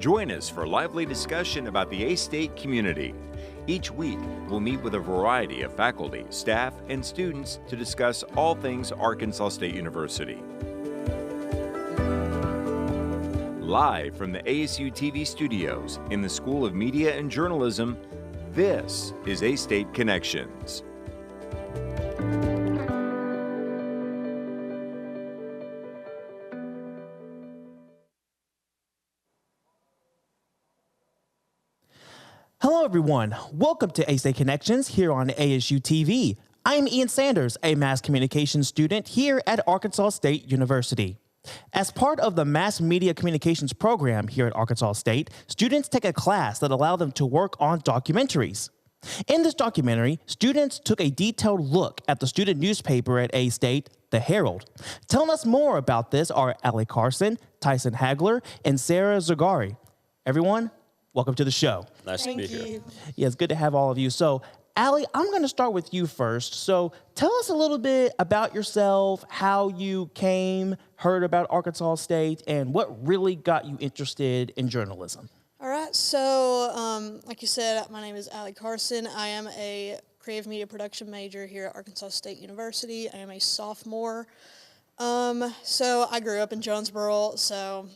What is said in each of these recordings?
Join us for lively discussion about the A-State community. Each week, we'll meet with a variety of faculty, staff, and students to discuss all things Arkansas State University. Live from the ASU-TV studios in the School of Media and Journalism, this is A-State Connections. Hello, everyone. Welcome to A-State Connections here on ASU-TV. I'm Ian Sanders, a mass communications student here at Arkansas State University. As part of the Mass Media Communications program here at Arkansas State, students take a class that allows them to work on documentaries. In this documentary, students took a detailed look at the student newspaper at A-State, The Herald. Telling us more about this are Allie Carson, Tyson Hagler, and Sara Zargari. Everyone, welcome to the show. Nice to be here. Yeah, it's good to have all of you. So, Allie, I'm going to start with you first. So tell us a little bit about yourself, how you heard about Arkansas State, and what really got you interested in journalism. All right, so like you said, my name is Allie Carson. I am a creative media production major here at Arkansas State University. I am a sophomore. So I grew up in Jonesboro, so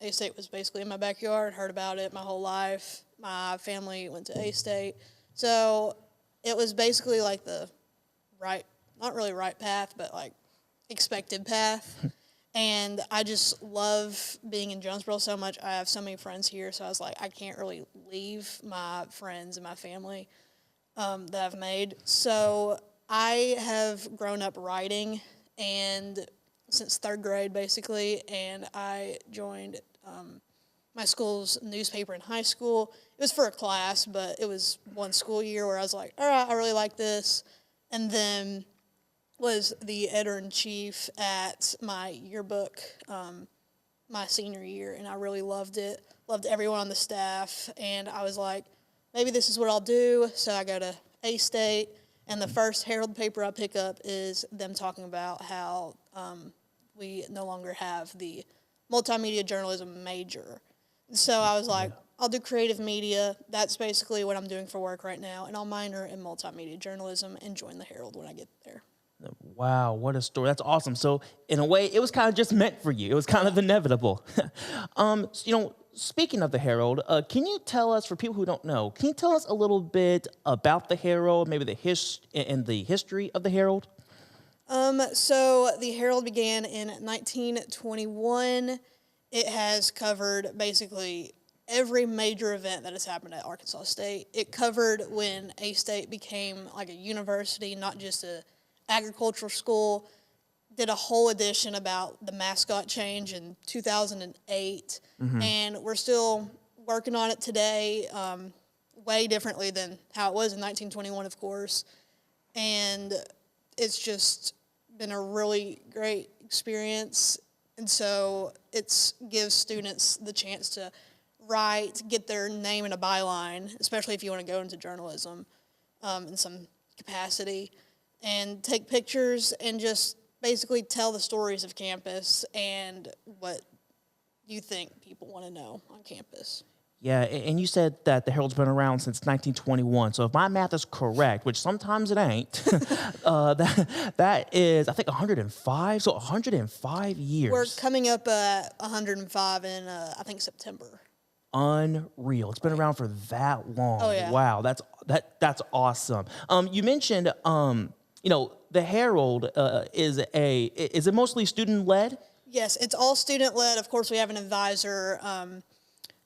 A-State was basically in my backyard, heard about it my whole life. My family went to A-State. So it was basically like the not really right path, but like expected path. And I just love being in Jonesboro so much. I have so many friends here, so I was like, I can't really leave my friends and my family that I've made. So I have grown up writing and since third grade, basically, and I joined my school's newspaper in high school. It was for a class, but it was one school year where I was like, all right, I really like this. And then was the editor-in-chief at my yearbook my senior year, and I really loved it. Loved everyone on the staff, and I was like, maybe this is what I'll do. So I go to A-State, and the first Herald paper I pick up is them talking about how we no longer have the multimedia journalism major. So I was like, I'll do creative media. That's basically what I'm doing for work right now, and I'll minor in multimedia journalism and join the Herald when I get there. Wow, what a story. That's awesome. So in a way, it was kind of just meant for you. It was kind of inevitable. Speaking of the Herald, can you tell us, for people who don't know, can you tell us a little bit about the Herald, maybe the history of the Herald? So the Herald began in 1921. It has covered basically every major event that has happened at Arkansas State. It covered when A-State became like a university, not just a agricultural school. Did a whole edition about the mascot change in 2008, and we're still working on it today, way differently than how it was in 1921, of course. And it's just been a really great experience, and so it gives students the chance to write, get their name in a byline, especially if you want to go into journalism in some capacity, and take pictures and just basically tell the stories of campus and what you think people want to know on campus. Yeah, and you said that the Herald's been around since 1921. So if my math is correct, which sometimes it ain't, that is, I think, 105. So 105 years. We're coming up at 105 in, I think, September. Unreal. It's been around for that long. Oh, yeah. Wow, that's awesome. You mentioned, the Herald is it mostly student-led? Yes, it's all student-led. Of course, we have an advisor.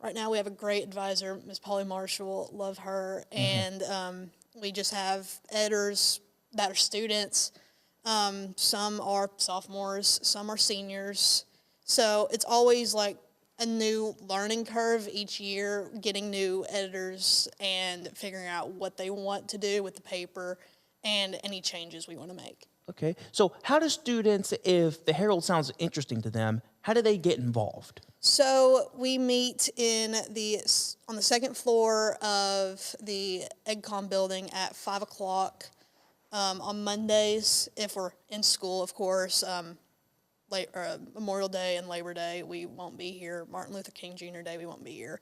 Right now we have a great advisor, Ms. Polly Marshall, love her, and we just have editors that are students. Some are sophomores, some are seniors. So it's always like a new learning curve each year, getting new editors and figuring out what they want to do with the paper and any changes we want to make. Okay, so how do students, if the Herald sounds interesting to them, how do they get involved? So we meet on the second floor of the EggCom building at 5 o'clock on Mondays, if we're in school, of course. Memorial Day and Labor Day, we won't be here. Martin Luther King Jr. Day, we won't be here.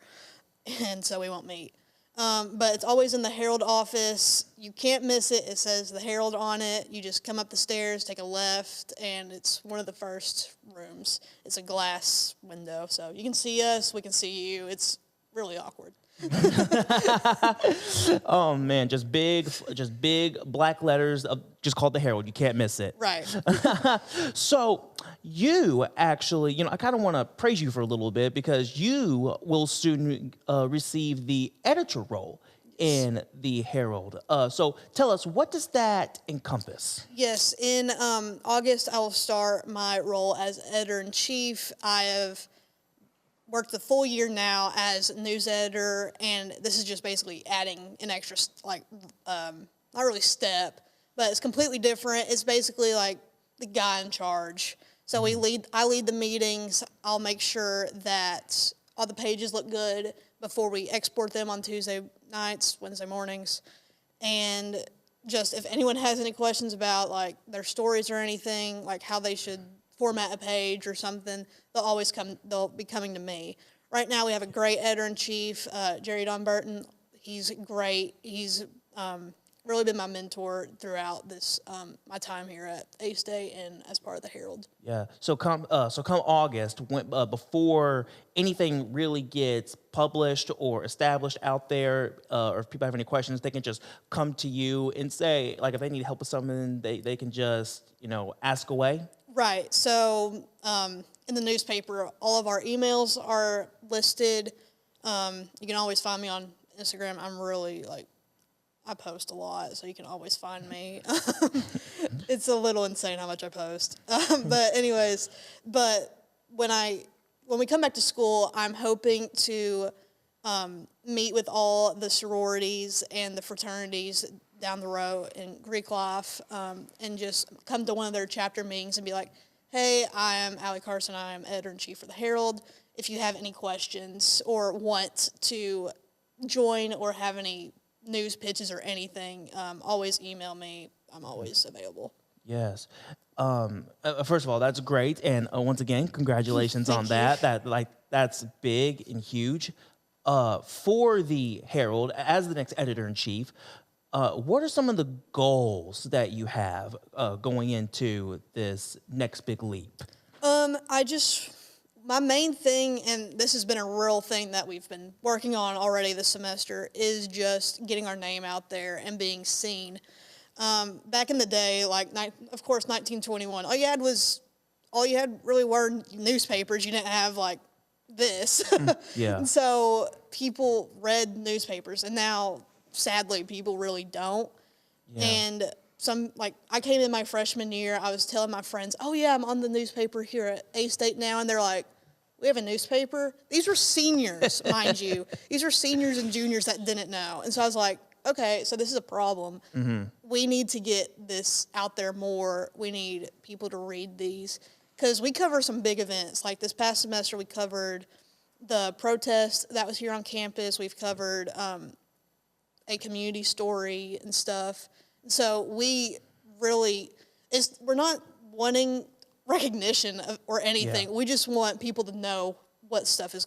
And so we won't meet. But it's always in the Herald office. You can't miss it. It says the Herald on it. You just come up the stairs, take a left, and it's one of the first rooms. It's a glass window, so you can see us, we can see you. It's really awkward. Oh man, just big black letters, just called the Herald. You can't miss it. Right. So you actually, I kind of want to praise you for a little bit because you will soon receive the editor role in the Herald. So tell us, what does that encompass? Yes, in August, I will start my role as editor-in-chief. I have worked the full year now as news editor, and this is just basically adding an extra, not really step, but it's completely different. It's basically like the guy in charge. So I lead the meetings. I'll make sure that all the pages look good before we export them on Tuesday nights, Wednesday mornings. And just if anyone has any questions about like their stories or anything, like how they should format a page or something, they'll be coming to me. Right now we have a great editor-in-chief, Jerry Don Burton. He's great. He's really been my mentor throughout this my time here at A-State and as part of the Herald. Yeah. So come August, before anything really gets published or established out there, or if people have any questions, they can just come to you and say, like, if they need help with something, they can just ask away. Right. So in the newspaper, all of our emails are listed. You can always find me on Instagram. I'm really I post a lot, so you can always find me. It's a little insane how much I post. But when we come back to school, I'm hoping to meet with all the sororities and the fraternities down the road in Greek life, and just come to one of their chapter meetings and be like, hey, I am Allie Carson. I am editor-in-chief for the Herald. If you have any questions or want to join or have any news pitches or anything, always email me. I'm always available. Yes. First of all, that's great. And once again, congratulations on that. That's big and huge. For the Herald, as the next editor-in-chief, what are some of the goals that you have going into this next big leap? My main thing, and this has been a real thing that we've been working on already this semester, is just getting our name out there and being seen. Back in the day, of course, 1921, all you had really were newspapers. You didn't have this. Yeah. And so people read newspapers, and now, sadly, people really don't. Yeah. And I came in my freshman year, I was telling my friends, oh yeah, I'm on the newspaper here at A-State now, and they're like, we have a newspaper? These were seniors, mind you. These were seniors and juniors that didn't know. And so I was like, okay, so this is a problem. Mm-hmm. We need to get this out there more. We need people to read these. Because we cover some big events. Like this past semester, we covered the protest that was here on campus. We've covered a community story and stuff. So we're not wanting recognition or anything. Yeah. We just want people to know what stuff is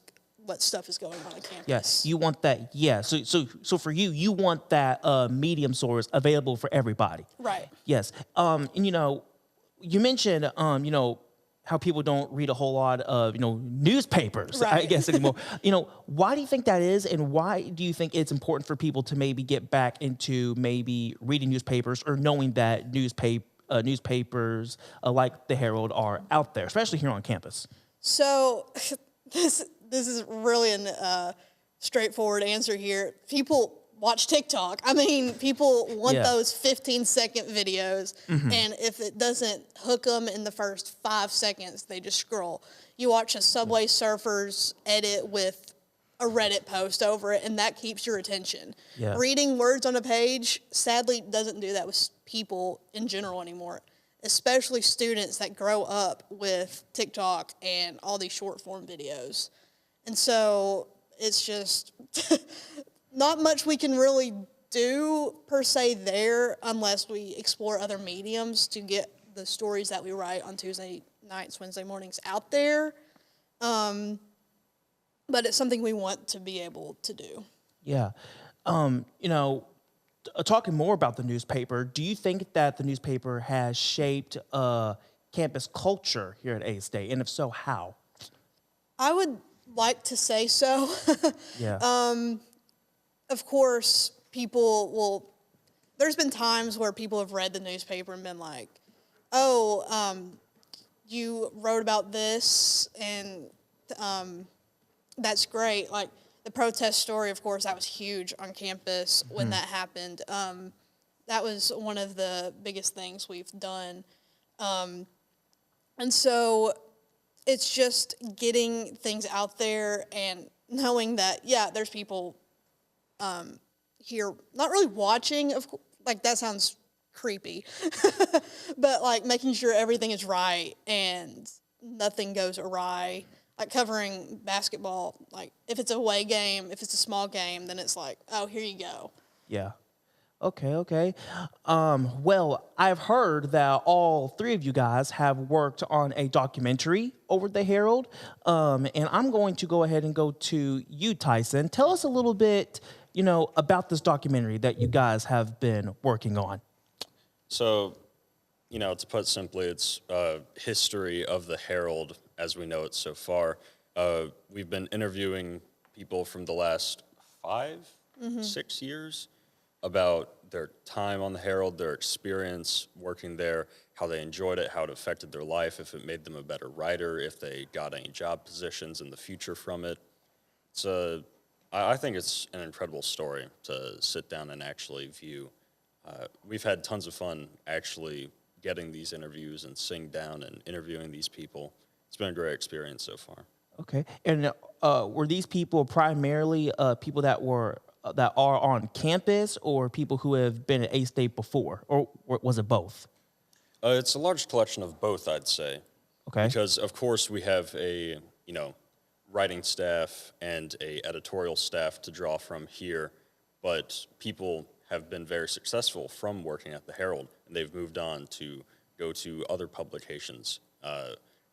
going on campus. Yes, you want that. Yeah. So for you want that medium source available for everybody. Right. Yes. And you mentioned how people don't read a whole lot of newspapers, right. I guess anymore. Why do you think that is, and why do you think it's important for people to maybe get back into maybe reading newspapers or knowing that newspapers like the Herald are out there, especially here on campus? So this is really a straightforward answer here. People watch TikTok. I mean, people want those 15-second videos, and if it doesn't hook them in the first 5 seconds, they just scroll. You watch a Subway Surfers edit with a Reddit post over it, and that keeps your attention. Yeah. Reading words on a page, sadly, doesn't do that with people in general anymore, especially students that grow up with TikTok and all these short-form videos. And so it's just not much we can really do per se there unless we explore other mediums to get the stories that we write on Tuesday nights, Wednesday mornings out there. But it's something we want to be able to do. Yeah. Talking more about the newspaper, do you think that the newspaper has shaped campus culture here at A-State? And if so, how? I would like to say so. Yeah. Of course, there's been times where people have read the newspaper and been like, oh, you wrote about this, and that's great. Like, the protest story, of course, that was huge on campus when that happened. That was one of the biggest things we've done. And so it's just getting things out there and knowing that, yeah, there's people here not really watching, like, that sounds creepy, but, like, making sure everything is right and nothing goes awry. Like, covering basketball, like, if it's a away game, if it's a small game, then it's like, oh, here you go. Yeah. Okay. Well, I've heard that all three of you guys have worked on a documentary over at the Herald, and I'm going to go ahead and go to you, Tyson. Tell us a little bit, about this documentary that you guys have been working on. So, to put simply, it's history of the Herald as we know it so far. We've been interviewing people from the last 6 years about their time on the Herald, their experience working there, how they enjoyed it, how it affected their life, if it made them a better writer, if they got any job positions in the future from it. I think it's an incredible story to sit down and actually view. We've had tons of fun actually getting these interviews and sitting down and interviewing these people. It's been a great experience so far. Okay, and were these people primarily people that are on campus, or people who have been at A-State before, or was it both? It's a large collection of both, I'd say. Okay. Because of course we have a writing staff and a editorial staff to draw from here, but people have been very successful from working at the Herald, and they've moved on to go to other publications.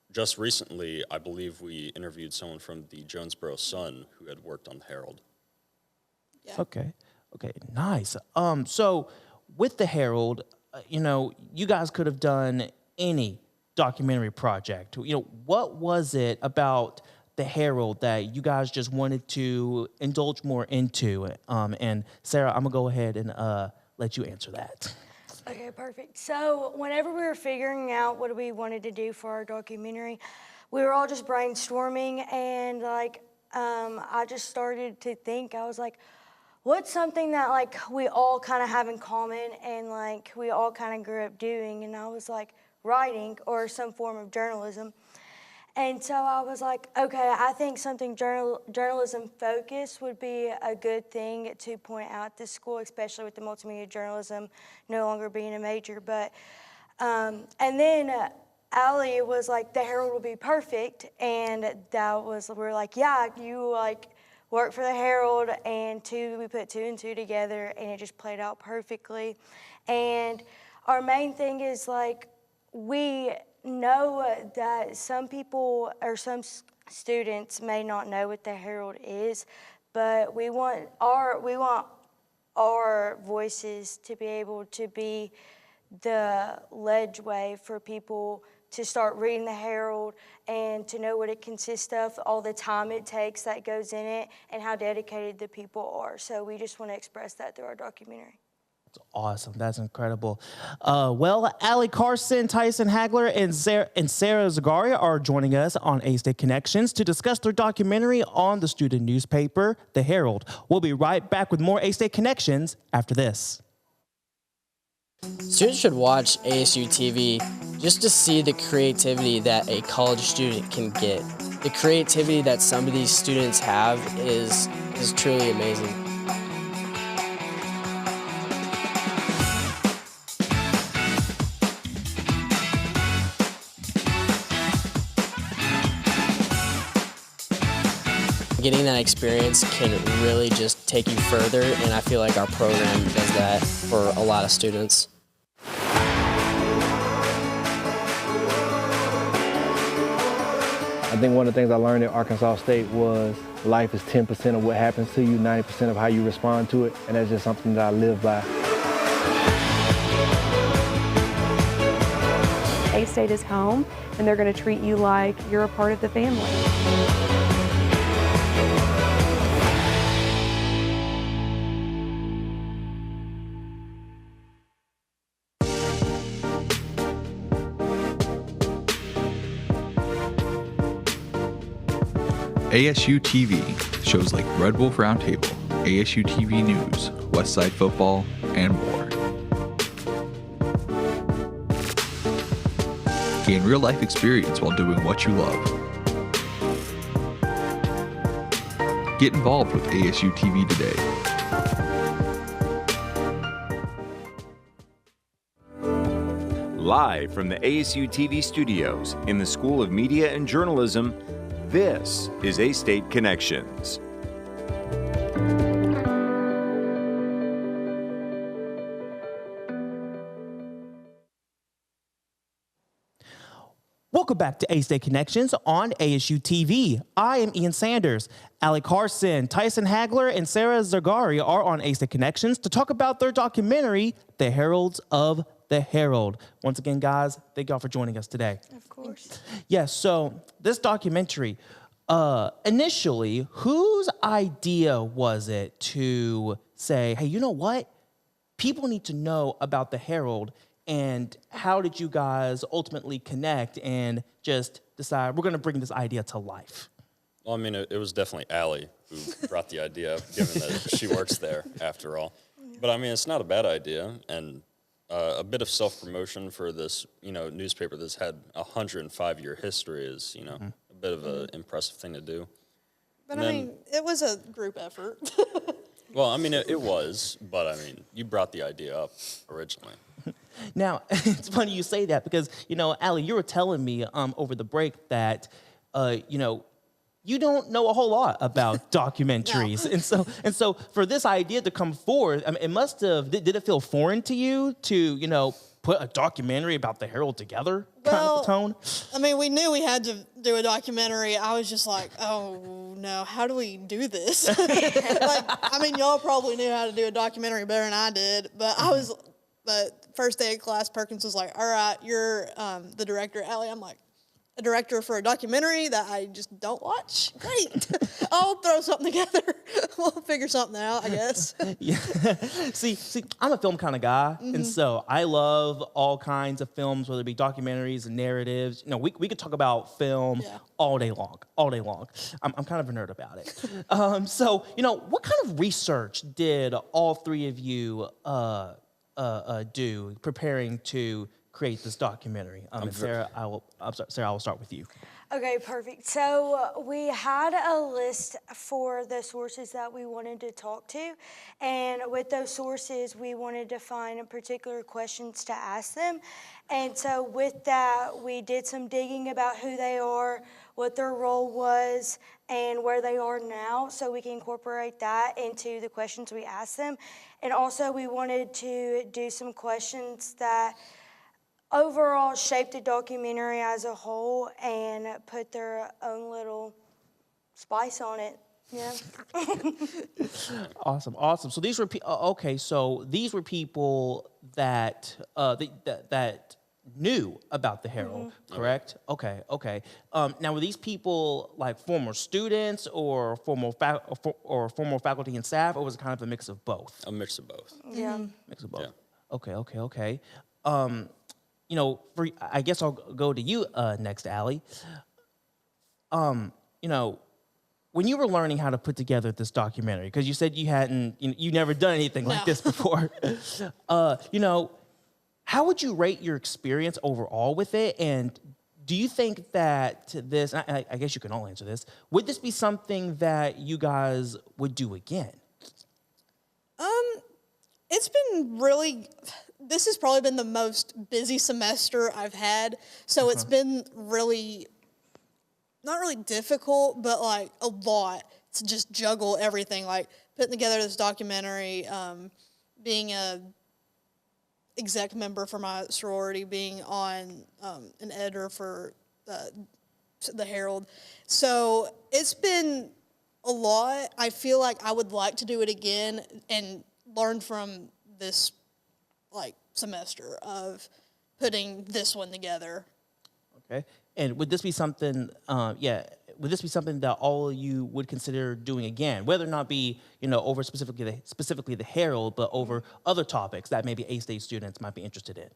Just recently, I believe we interviewed someone from the Jonesboro Sun who had worked on the Herald. Yeah. Okay, nice. So with the Herald, you guys could have done any documentary project. What was it about the Herald that you guys just wanted to indulge more into? And Sarah, I'm gonna go ahead and let you answer that. Okay, perfect. So whenever we were figuring out what we wanted to do for our documentary, we were all just brainstorming, and I just started to think. I was like, what's something that we all kind of have in common and we all kind of grew up doing? And I was like, writing or some form of journalism. And so I was like, okay, I think something journalism focused would be a good thing to point out at this school, especially with the multimedia journalism no longer being a major. But and then Allie was like, the Herald will be perfect, and we're like, yeah, you work for the Herald, and we put two and two together, and it just played out perfectly. And our main thing is we know that some people or some students may not know what the Herald is, but we want our voices to be able to be the ledgeway for people to start reading the Herald and to know what it consists of, all the time it takes that goes in it, and how dedicated the people are. So we just want to express that through our documentary. That's awesome. That's incredible. Well, Allie Carson, Tyson Hagler, and Sara Zargari are joining us on A-State Connections to discuss their documentary on the student newspaper, The Herald. We'll be right back with more A-State Connections after this. Students should watch ASU-TV just to see the creativity that a college student can get. The creativity that some of these students have is truly amazing. Getting that experience can really just take you further, and I feel like our program does that for a lot of students. I think one of the things I learned at Arkansas State was life is 10% of what happens to you, 90% of how you respond to it, and that's just something that I live by. A-State is home, and they're going to treat you like you're a part of the family. ASU-TV, shows like Red Wolf Roundtable, ASU-TV News, Westside Football, and more. Gain real-life experience while doing what you love. Get involved with ASU-TV today. Live from the ASU-TV studios in the School of Media and Journalism, this is A-State Connections. Welcome back to A-State Connections on ASU-TV. I am Ian Sanders. Allie Carson, Tyson Hagler, and Sara Zargari are on A-State Connections to talk about their documentary, The Heralds of the Herald. Once again, guys, thank y'all for joining us today. Of course. Yes, so this documentary, initially, whose idea was it to say, hey, you know what? People need to know about the Herald, and how did you guys ultimately connect and just decide we're going to bring this idea to life? Well, I mean, it was definitely Allie who brought the idea up, given that she works there, after all. But, I mean, it's not a bad idea, and a bit of self-promotion for this, newspaper that's had a 105-year history is, a bit of an impressive thing to do. But I mean, it was a group effort. Well, I mean, it was, but I mean, you brought the idea up originally. Now, it's funny you say that because, Allie, you were telling me over the break that, you don't know a whole lot about documentaries. No. And so for this idea to come forward, I mean, it must have, did it feel foreign to you to, put a documentary about the Herald together kind of tone? I mean, we knew we had to do a documentary. I was just like, oh no, how do we do this? Y'all probably knew how to do a documentary better than I did, but first day of class, Perkins was like, all right, you're the director, Allie. I'm like, a director for a documentary that I just don't watch? Great. I'll throw something together. We'll figure something out, I guess. Yeah. See, I'm a film kind of guy, and so I love all kinds of films, whether it be documentaries and narratives. We could talk about film all day long. I'm kind of a nerd about it. So, what kind of research did all three of you do preparing to create this documentary? And Sara, Sara, I will start with you. Okay, perfect. So we had a list for the sources that we wanted to talk to, and with those sources, we wanted to find particular questions to ask them. And so with that, we did some digging about who they are, what their role was, and where they are now, so we can incorporate that into the questions we asked them. And also, we wanted to do some questions that overall shape the documentary as a whole and put their own little spice on it. Yeah. Awesome. So these were these were people that that knew about the Herald, correct? Okay. Now, were these people like former students or former faculty and staff, or was it kind of a mix of both? A mix of both. Yeah. Mix of both. Yeah. Okay. I guess I'll go to you next, Allie. When you were learning how to put together this documentary, because you said you never done anything like this before, how would you rate your experience overall with it? And do you think that this, I guess you can all answer this, would this be something that you guys would do again? It's been this has probably been the most busy semester I've had. So it's been not really difficult, but like a lot to just juggle everything, like putting together this documentary, being a exec member for my sorority, being on an editor for the Herald. So it's been a lot. I feel like I would like to do it again and learn from this semester of putting this one together. Okay. And would this be something, would this be something that all of you would consider doing again, whether or not be, over specifically the Herald, but over other topics that maybe A-State students might be interested in?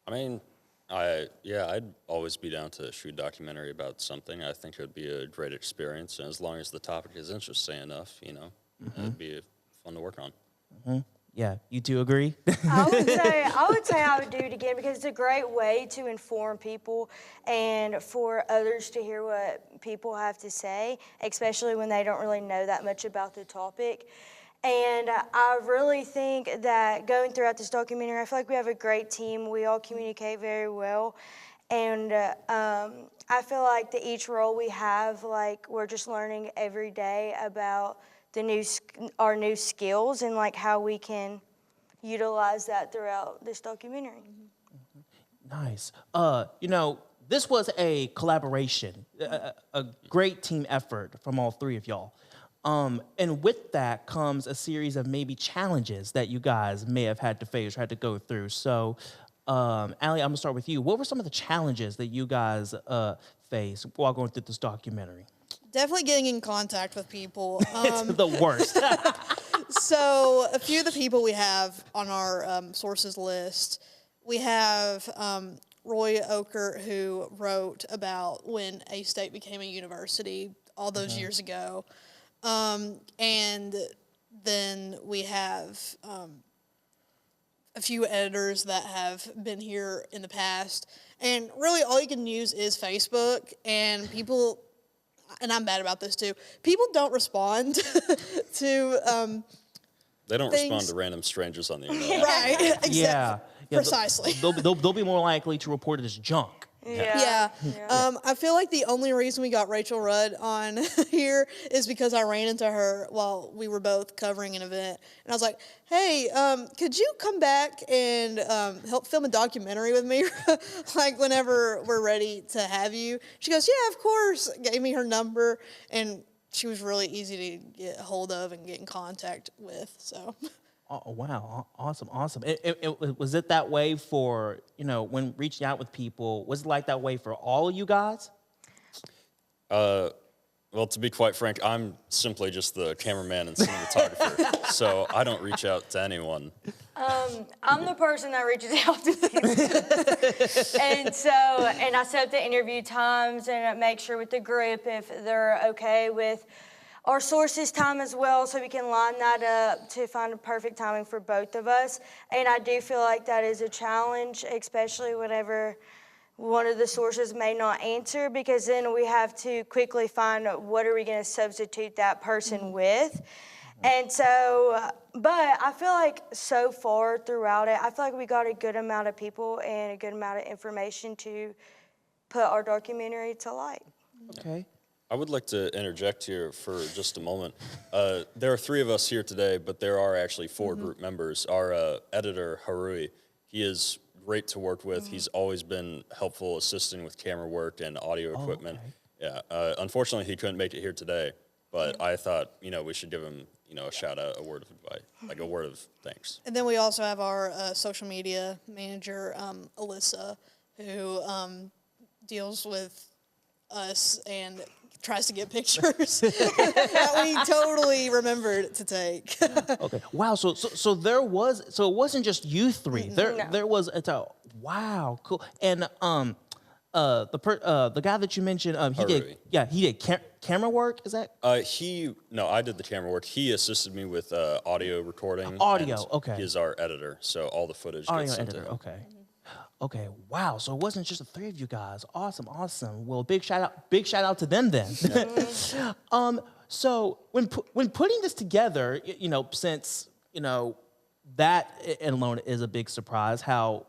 I mean, I'd always be down to shoot a documentary about something. I think it would be a great experience, and as long as the topic is interesting enough, it'd be fun to work on. Mm-hmm. Yeah, you two agree? I would say I would do it again because it's a great way to inform people and for others to hear what people have to say, especially when they don't really know that much about the topic. And I really think that going throughout this documentary, I feel like we have a great team. We all communicate very well. And I feel like each role we have, we're just learning every day about our new skills and how we can utilize that throughout this documentary. Nice. This was a collaboration, a great team effort from all three of y'all. And with that comes a series of maybe challenges that you guys may have had to face, or had to go through. So, Allie, I'm gonna start with you. What were some of the challenges that you guys faced while going through this documentary? Definitely getting in contact with people. It's the worst. So a few of the people we have on our sources list, we have Roy Oker, who wrote about when A-State became a university all those years ago. And then we have a few editors that have been here in the past. And really all you can use is Facebook, and people, and I'm bad about this too, people don't respond to they don't things. respond to random strangers on the internet. Right, exactly. Yeah. Precisely. They'll be more likely to report it as junk. Yeah. I feel like the only reason we got Rachel Rudd on here is because I ran into her while we were both covering an event. And I was like, hey, could you come back and help film a documentary with me, whenever we're ready to have you? She goes, yeah, of course. Gave me her number, and she was really easy to get a hold of and get in contact with, so... Oh, wow. Awesome. Was it that way for, when reaching out with people, was it like that way for all of you guys? Well, to be quite frank, I'm simply just the cameraman and cinematographer, so I don't reach out to anyone. I'm the person that reaches out to people. and I set up the interview times and I make sure with the group if they're okay with our sources time as well, so we can line that up to find a perfect timing for both of us. And I do feel like that is a challenge, especially whenever one of the sources may not answer, because then we have to quickly find what are we going to substitute that person with. And so, but I feel like so far throughout it, I feel like we got a good amount of people and a good amount of information to put our documentary to light. Okay. I would like to interject here for just a moment. There are three of us here today, but there are actually four group members. Our editor, Harui, he is great to work with. He's always been helpful assisting with camera work and audio equipment. Okay. Yeah. Unfortunately, he couldn't make it here today, but I thought, we should give him, a shout out, a word of advice, a word of thanks. And then we also have our social media manager, Alyssa, who deals with us and tries to get pictures that we totally remembered to take. Okay. Wow. So it wasn't just you three. There was wow, cool. And the guy that you mentioned, he did camera work. Is that? I did the camera work. He assisted me with audio recording. Okay. He is our editor, so all the footage gets sent to him. Okay, wow. So it wasn't just the three of you guys. Awesome. Well, big shout out to them then. So when putting this together, since that alone is a big surprise, how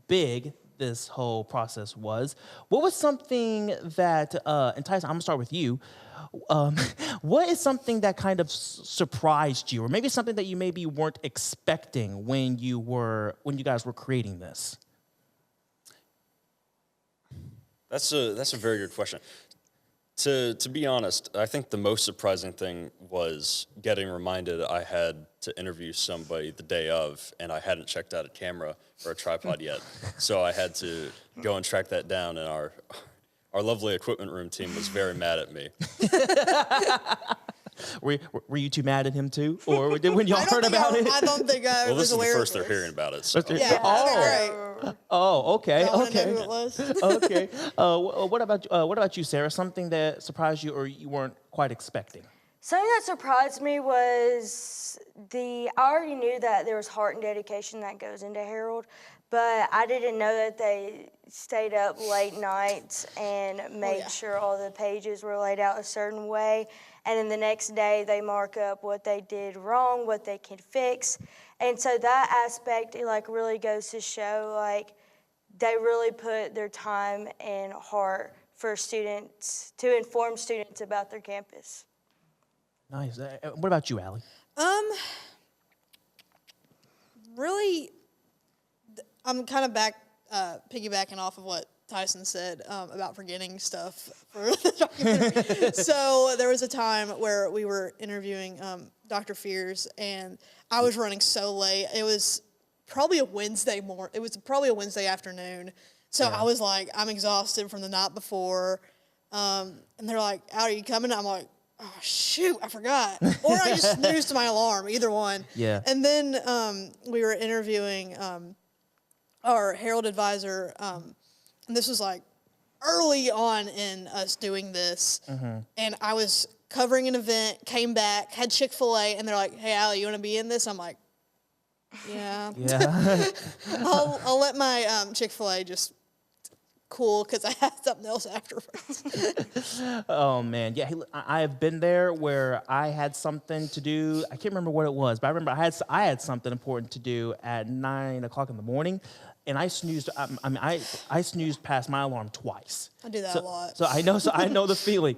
big this whole process was. What was something that, and Tyson, I'm gonna start with you. What is something that kind of surprised you, or maybe something that you maybe weren't expecting when you guys were creating this? That's a very good question. To be honest, I think the most surprising thing was getting reminded I had to interview somebody the day of, and I hadn't checked out a camera or a tripod yet. So I had to go and track that down, and our lovely equipment room team was very mad at me. Were you too mad at him too, or when y'all heard about it? I don't think I was aware. Well, this is the first they're hearing about it. So. Yeah. Oh, okay, okay. Who it was. Okay. What about you, Sarah? Something that surprised you or you weren't quite expecting? Something that surprised me was I already knew that there was heart and dedication that goes into Herald, but I didn't know that they stayed up late nights and made sure all the pages were laid out a certain way. And then the next day, they mark up what they did wrong, what they can fix. And so that aspect, it really goes to show, they really put their time and heart for students, to inform students about their campus. Nice. What about you, Allie? Really, I'm kind of piggybacking off of what Tyson said about forgetting stuff for the documentary. So there was a time where we were interviewing Dr. Fears, and I was running so late. It was probably a Wednesday morning. It was probably a Wednesday afternoon. So I was like, I'm exhausted from the night before. And they're like, Al, are you coming? I'm like, oh, shoot, I forgot. Or I just snoozed my alarm, either one. Yeah. And then we were interviewing our Herald advisor, and this was early on in us doing this. Mm-hmm. And I was covering an event, came back, had Chick-fil-A, and they're like, hey, Allie, you want to be in this? I'm like, yeah. I'll let my Chick-fil-A just cool because I had something else afterwards. Oh, man. Yeah, I have been there where I had something to do. I can't remember what it was, but I remember I had something important to do at 9 o'clock in the morning. And I snoozed. I snoozed past my alarm twice. I do that a lot. So I know the feeling.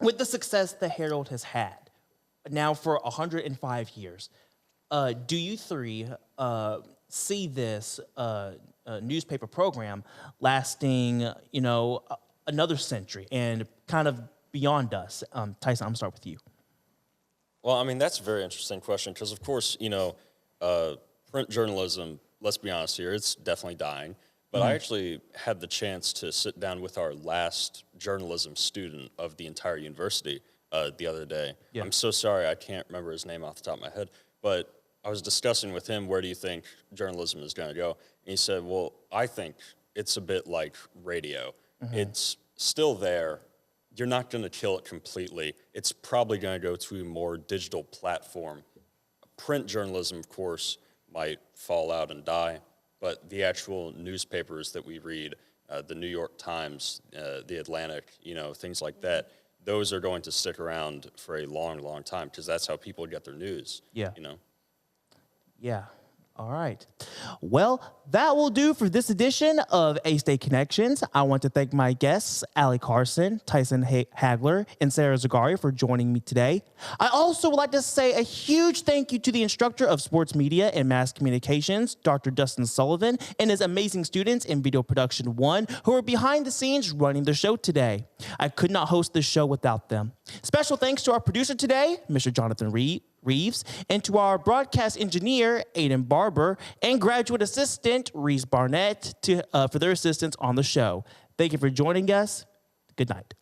With the success the Herald has had now for 105 years, do you three see this newspaper program lasting, another century and kind of beyond us? Tyson, I'm gonna start with you. Well, that's a very interesting question because, of course, print journalism. Let's be honest here, it's definitely dying. But I actually had the chance to sit down with our last journalism student of the entire university the other day. Yeah. I'm so sorry, I can't remember his name off the top of my head. But I was discussing with him, where do you think journalism is going to go? And he said, well, I think it's a bit like radio. Mm-hmm. It's still there. You're not going to kill it completely. It's probably going to go to a more digital platform. Print journalism, of course, might fall out and die, but the actual newspapers that we read, the New York Times, the Atlantic, things like that, those are going to stick around for a long, long time because that's how people get their news. Yeah. Yeah. All right. Well, that will do for this edition of A-State Connections. I want to thank my guests, Allie Carson, Tyson Hagler, and Sara Zargari for joining me today. I also would like to say a huge thank you to the instructor of sports media and mass communications, Dr. Dustin Sullivan, and his amazing students in Video Production 1 who are behind the scenes running the show today. I could not host this show without them. Special thanks to our producer today, Mr. Jonathan Reeves, and to our broadcast engineer, Aiden Barber, and graduate assistant, Reese Barnett, for their assistance on the show. Thank you for joining us. Good night.